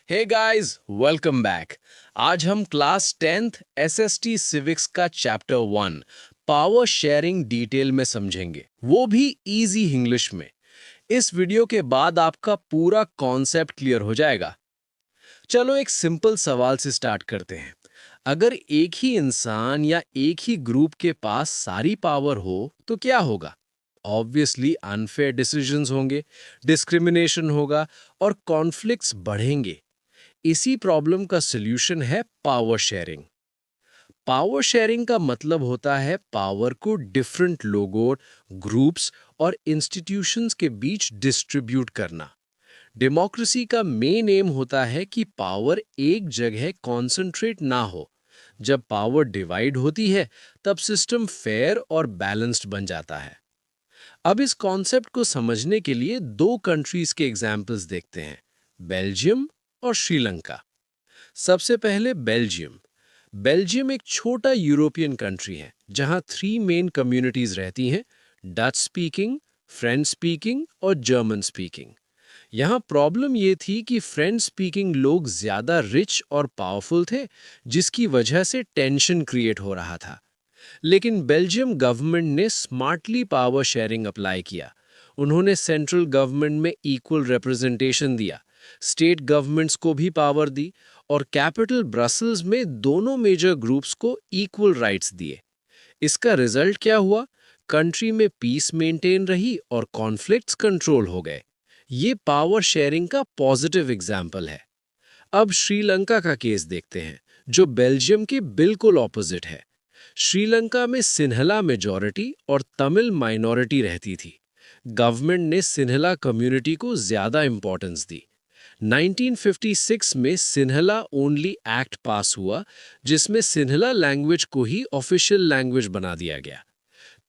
Hey guys, welcome back. आज हम class 10th SST civics का चैप्टर 1 पावर शेयरिंग डिटेल में समझेंगे, वो भी इजी इंग्लिश में। इस वीडियो के बाद आपका पूरा कॉन्सेप्ट क्लियर हो जाएगा। चलो एक सिंपल सवाल से स्टार्ट करते हैं। अगर एक ही इंसान या एक ही ग्रुप के पास सारी पावर हो तो क्या होगा? ऑब्वियसली अनफेयर डिसीजंस होंगे, डिस्क्रिमिनेशन होगा और कॉन्फ्लिक्ट्स बढ़ेंगे। इसी प्रॉब्लम का सॉल्यूशन है पावर शेयरिंग। पावर शेयरिंग का मतलब होता है पावर को डिफरेंट लोगों, ग्रुप्स और इंस्टीट्यूशंस के बीच डिस्ट्रीब्यूट करना। डेमोक्रेसी का मेन एम होता है कि पावर एक जगह कॉन्सेंट्रेट ना हो। जब पावर डिवाइड होती है तब सिस्टम फेयर और बैलेंस्ड बन जाता है। अब इस कॉन्सेप्ट को समझने के लिए दो कंट्रीज के एग्जाम्पल्स देखते हैं, बेल्जियम और श्रीलंका। सबसे पहले बेल्जियम। बेल्जियम एक छोटा यूरोपियन कंट्री है जहां 3 मेन कम्युनिटीज रहती हैं, डच स्पीकिंग, फ्रेंच स्पीकिंग और जर्मन स्पीकिंग। यहाँ प्रॉब्लम ये थी कि फ्रेंच स्पीकिंग लोग ज़्यादा रिच और पावरफुल थे, जिसकी वजह से टेंशन क्रिएट हो रहा था। लेकिन बेल्जियम गवर्नमेंट ने स्मार्टली पावर शेयरिंग अप्लाई किया। उन्होंने सेंट्रल गवर्नमेंट में इक्वल रिप्रेजेंटेशन दिया, स्टेट गवर्नमेंट्स को भी पावर दी और कैपिटल ब्रसल्स में दोनों मेजर ग्रुप्स को इक्वल राइट्स दिए। इसका रिजल्ट क्या हुआ? कंट्री में पीस मेंटेन रही और कॉन्फ्लिक्ट्स कंट्रोल हो गए। ये पावर शेयरिंग का पॉजिटिव एग्जाम्पल है। अब श्रीलंका का केस देखते हैं, जो बेल्जियम के बिल्कुल ऑपोजिट है। श्रीलंका में सिन्हला मेजॉरिटी और तमिल माइनॉरिटी रहती थी। गवर्नमेंट ने सिन्हला कम्युनिटी को ज्यादा इंपॉर्टेंस दी। 1956 में सिन्हला ओनली एक्ट पास हुआ, जिसमें सिन्हला लैंग्वेज को ही ऑफिशियल लैंग्वेज बना दिया गया।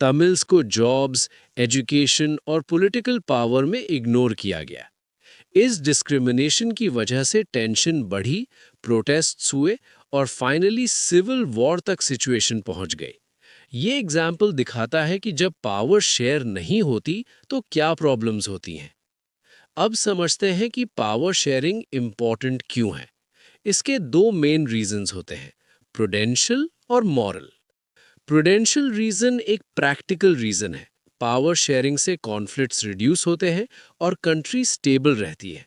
तमिल्स को जॉब्स, एजुकेशन और पॉलिटिकल पावर में इग्नोर किया गया। इस डिस्क्रिमिनेशन की वजह से टेंशन बढ़ी, प्रोटेस्ट्स हुए और फाइनली सिविल वॉर तक सिचुएशन पहुंच गई। ये एग्जाम्पल दिखाता है कि जब पावर शेयर नहीं होती तो क्या प्रॉब्लम्स होती हैं। अब समझते हैं कि पावर शेयरिंग इम्पॉर्टेंट क्यों है। इसके दो मेन रीजंस होते हैं, प्रूडेंशियल और मॉरल। प्रूडेंशियल रीजन एक प्रैक्टिकल रीजन है। पावर शेयरिंग से कॉन्फ्लिक्ट्स रिड्यूस होते हैं और कंट्री स्टेबल रहती है।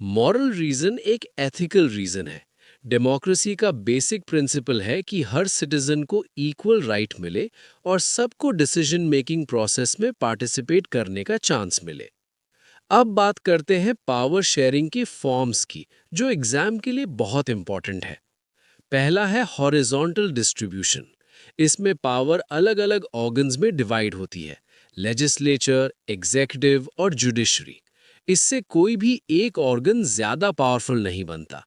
मॉरल रीजन एक एथिकल रीजन है। डेमोक्रेसी का बेसिक प्रिंसिपल है कि हर सिटीजन को इक्वल राइट मिले और सबको डिसीजन मेकिंग प्रोसेस में पार्टिसिपेट करने का चांस मिले। अब बात करते हैं पावर शेयरिंग के फॉर्म्स की, जो एग्जाम के लिए बहुत इंपॉर्टेंट है। पहला है हॉरिजॉन्टल डिस्ट्रीब्यूशन। इसमें पावर अलग-अलग ऑर्गन्स में डिवाइड होती है, लेजिस्लेचर, एग्जीक्यूटिव और जुडिशरी। इससे कोई भी एक ऑर्गन ज्यादा पावरफुल नहीं बनता।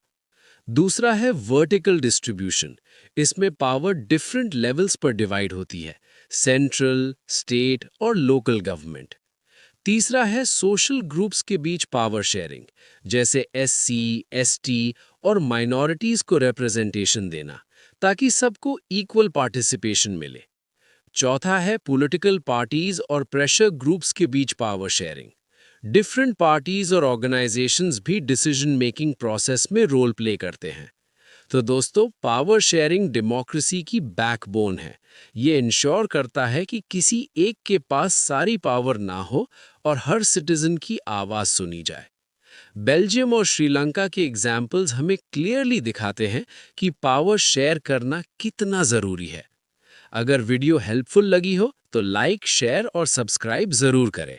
दूसरा है वर्टिकल डिस्ट्रीब्यूशन। इसमें पावर डिफरेंट लेवल्स पर डिवाइड होती है, सेंट्रल, स्टेट और लोकल गवर्नमेंट। तीसरा है सोशल ग्रुप्स के बीच पावर शेयरिंग, जैसे एससी, एसटी और माइनॉरिटीज को रिप्रेजेंटेशन देना, ताकि सबको इक्वल पार्टिसिपेशन मिले। चौथा है पॉलिटिकल पार्टीज और प्रेशर ग्रुप्स के बीच पावर शेयरिंग। डिफरेंट पार्टीज और ऑर्गेनाइजेशंस भी डिसीजन मेकिंग प्रोसेस में रोल प्ले करते हैं। तो दोस्तों, पावर शेयरिंग डेमोक्रेसी की बैकबोन है। ये इंश्योर करता है कि किसी एक के पास सारी पावर ना हो और हर सिटीजन की आवाज सुनी जाए। बेल्जियम और श्रीलंका के एग्जाम्पल्स हमें क्लियरली दिखाते हैं कि पावर शेयर करना कितना जरूरी है। अगर वीडियो हेल्पफुल लगी हो तो लाइक, शेयर और सब्सक्राइब जरूर करें।